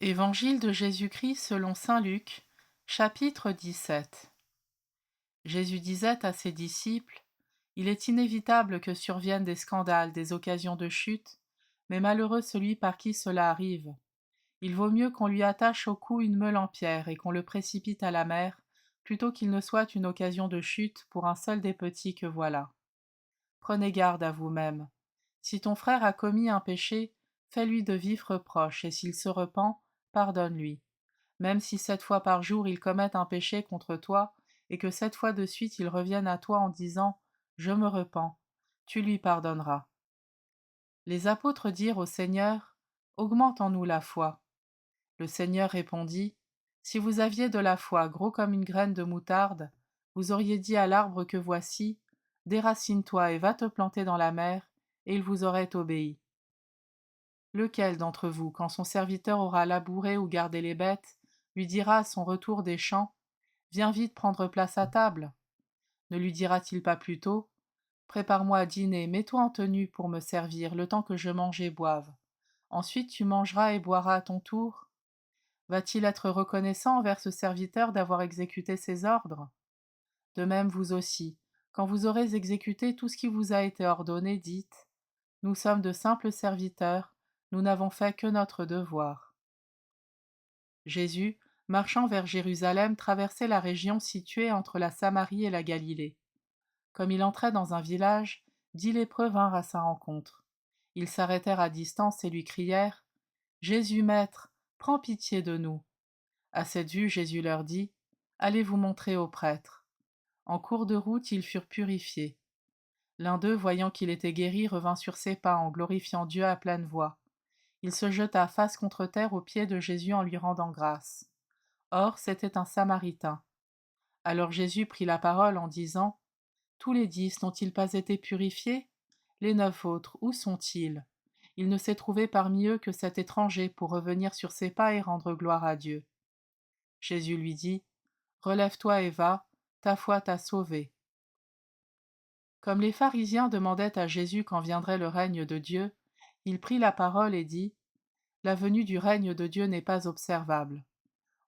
Évangile de Jésus-Christ selon saint Luc, chapitre 17. Jésus disait à ses disciples: Il est inévitable que surviennent des scandales, des occasions de chute, mais malheureux celui par qui cela arrive. Il vaut mieux qu'on lui attache au cou une meule en pierre et qu'on le précipite à la mer, plutôt qu'il ne soit une occasion de chute pour un seul des petits que voilà. Prenez garde à vous-même. Si ton frère a commis un péché, fais-lui de vifs reproches, et s'il se repent, pardonne-lui. Même si 7 fois par jour il commette un péché contre toi, et que 7 fois de suite il revienne à toi en disant: Je me repens, tu lui pardonneras. Les apôtres dirent au Seigneur: Augmente en nous la foi. Le Seigneur répondit: Si vous aviez de la foi gros comme une graine de moutarde, vous auriez dit à l'arbre que voici: Déracine-toi et va te planter dans la mer, et il vous aurait obéi. Lequel d'entre vous, quand son serviteur aura labouré ou gardé les bêtes, lui dira à son retour des champs: Viens vite prendre place à table? Ne lui dira-t-il pas plutôt: Prépare-moi à dîner, mets-toi en tenue pour me servir, le temps que je mange et boive. Ensuite tu mangeras et boiras à ton tour? Va-t-il être reconnaissant envers ce serviteur d'avoir exécuté ses ordres? De même vous aussi, quand vous aurez exécuté tout ce qui vous a été ordonné, dites: Nous sommes de simples serviteurs, nous n'avons fait que notre devoir. Jésus, marchant vers Jérusalem, traversait la région située entre la Samarie et la Galilée. Comme il entrait dans un village, 10 lépreux vinrent à sa rencontre. Ils s'arrêtèrent à distance et lui crièrent: Jésus, Maître, prends pitié de nous. À cette vue, Jésus leur dit: Allez vous montrer aux prêtres. En cours de route, ils furent purifiés. L'un d'eux, voyant qu'il était guéri, revint sur ses pas en glorifiant Dieu à pleine voix. Il se jeta face contre terre aux pieds de Jésus en lui rendant grâce. Or, c'était un Samaritain. Alors Jésus prit la parole en disant: Tous les 10 n'ont-ils pas été purifiés? Les 9 autres, où sont-ils? Il ne s'est trouvé parmi eux que cet étranger pour revenir sur ses pas et rendre gloire à Dieu. Jésus lui dit: Relève-toi et va, ta foi t'a sauvé. Comme les pharisiens demandaient à Jésus quand viendrait le règne de Dieu, il prit la parole et dit: La venue du règne de Dieu n'est pas observable.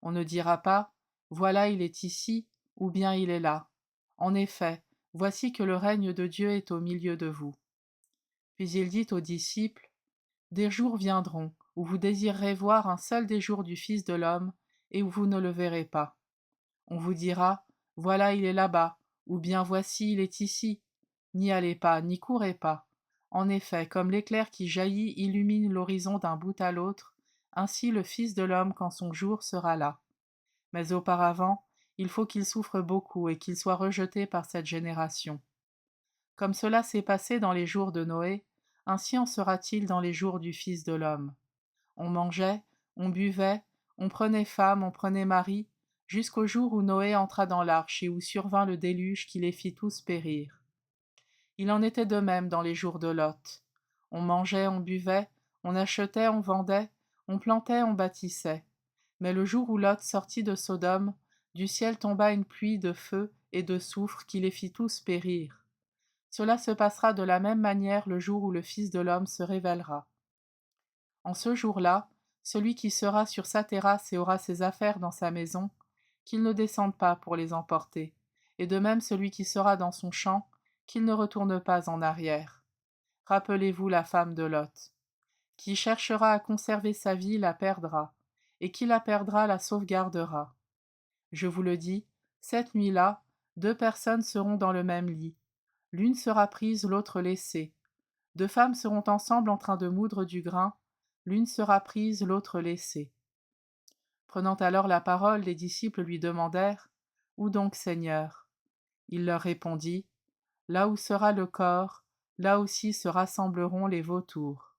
On ne dira pas: Voilà, il est ici, ou bien il est là. En effet, voici que le règne de Dieu est au milieu de vous. Puis il dit aux disciples: Des jours viendront où vous désirerez voir un seul des jours du Fils de l'homme, et où vous ne le verrez pas. On vous dira: Voilà, il est là-bas, ou bien voici, il est ici. N'y allez pas, n'y courez pas. En effet, comme l'éclair qui jaillit illumine l'horizon d'un bout à l'autre, ainsi le Fils de l'homme quand son jour sera là. Mais auparavant, il faut qu'il souffre beaucoup et qu'il soit rejeté par cette génération. Comme cela s'est passé dans les jours de Noé, ainsi en sera-t-il dans les jours du Fils de l'homme. On mangeait, on buvait, on prenait femme, on prenait mari, jusqu'au jour où Noé entra dans l'arche et où survint le déluge qui les fit tous périr. Il en était de même dans les jours de Lot. On mangeait, on buvait, on achetait, on vendait, on plantait, on bâtissait. Mais le jour où Lot sortit de Sodome, du ciel tomba une pluie de feu et de soufre qui les fit tous périr. Cela se passera de la même manière le jour où le Fils de l'homme se révélera. En ce jour-là, celui qui sera sur sa terrasse et aura ses affaires dans sa maison, qu'il ne descende pas pour les emporter, et de même celui qui sera dans son champ, qu'il ne retourne pas en arrière. Rappelez-vous la femme de Lot. Qui cherchera à conserver sa vie la perdra, et qui la perdra la sauvegardera. Je vous le dis, cette nuit-là, 2 personnes seront dans le même lit. L'une sera prise, l'autre laissée. 2 femmes seront ensemble en train de moudre du grain. L'une sera prise, l'autre laissée. Prenant alors la parole, les disciples lui demandèrent: Où donc, Seigneur? Il leur répondit: Là où sera le corps, là aussi se rassembleront les vautours.